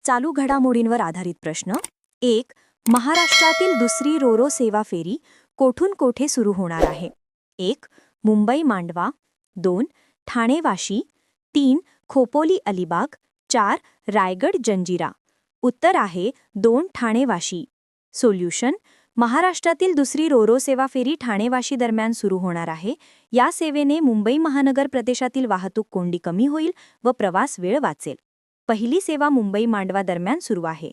चालू घडामोडींवर आधारित प्रश्न. 1. महाराष्ट्रातील दुसरी रोरो सेवा फेरी कोठून कोठे सुरू होणार आहे? 1. मुंबई मांडवा. 2. ठाणे वाशी. 3. खोपोली अलिबाग. 4. रायगड जंजिरा. उत्तर आहे 2. ठाणे वाशी. सोल्युशन. महाराष्ट्रातील दुसरी रोरो सेवा फेरी ठाणे वाशी दरम्यान सुरू होणार आहे. या सेवेने मुंबई महानगर प्रदेशातील वाहतूक कोंडी कमी होईल व प्रवास वेळ वाचेल. पहिली सेवा मुंबई मांडवा दरम्यान सुरू आहे.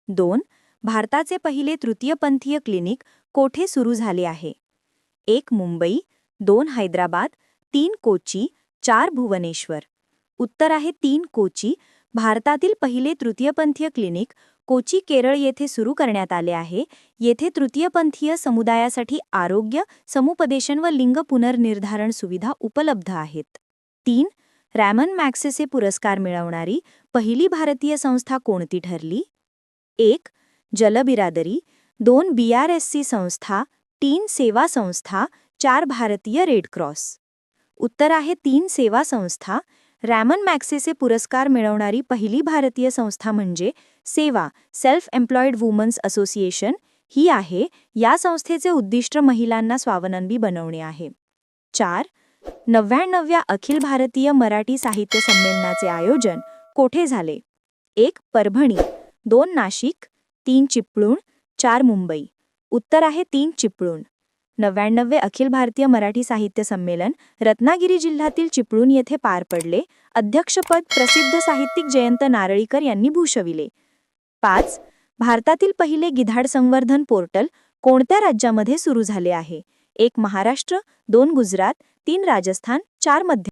2. भारताचे पहिले तृतीयपंथीय क्लिनिक कोठे सुरू झाले आहे? 1. मुंबई. 2. हैदराबाद. 3. कोची. 4. भुवनेश्वर. उत्तर आहे 3. कोची. भारतातील पहिले तृतीयपंथीय क्लिनिक कोची केरळ येथे सुरू करण्यात आले आहे. येथे तृतीयपंथीय समुदायासाठी आरोग्य, समुपदेशन व लिंग पुनर्निर्धारण सुविधा उपलब्ध आहेत. 3. रॅमन मॅग्सेसे पुरस्कार मिळवणारी पहिली भारतीय संस्था कोणती ठरली? 1. जलबिरादरी. 2. BRSC संस्था. 3. सेवा संस्था. 4. भारतीय रेड क्रॉस. उत्तर आहे 3. सेवा संस्था. रॅमन मॅग्सेसे पुरस्कार मिळवणारी पहिली भारतीय संस्था म्हणजे सेवा सेल्फ एम्प्लॉईड वुमन्स असोसिएशन ही आहे. या संस्थेचे उद्दिष्ट महिलांना स्वावलंबी बनवणे आहे. 4. 99व्या अखिल भारतीय मराठी साहित्य संमेलनाचे आयोजन कोठे झाले? 1. परभणी. 2. नाशिक. 3. चिपळूण. 4. मुंबई. उत्तर आहे 3. चिपळूण. 99वे अखिल भारतीय मराठी साहित्य संमेलन रत्नागिरी जिल्ह्यातील चिपळूण येथे पार पडले. अध्यक्षपद प्रसिद्ध साहित्यिक जयंत नारळीकर यांनी भूषविले. 5. भारतातील पहिले गिधाड संवर्धन पोर्टल कोणत्या राज्यामध्ये सुरू झाले आहे? 1. महाराष्ट्र. 2. गुजरात. 3. राजस्थान. 4. मध्य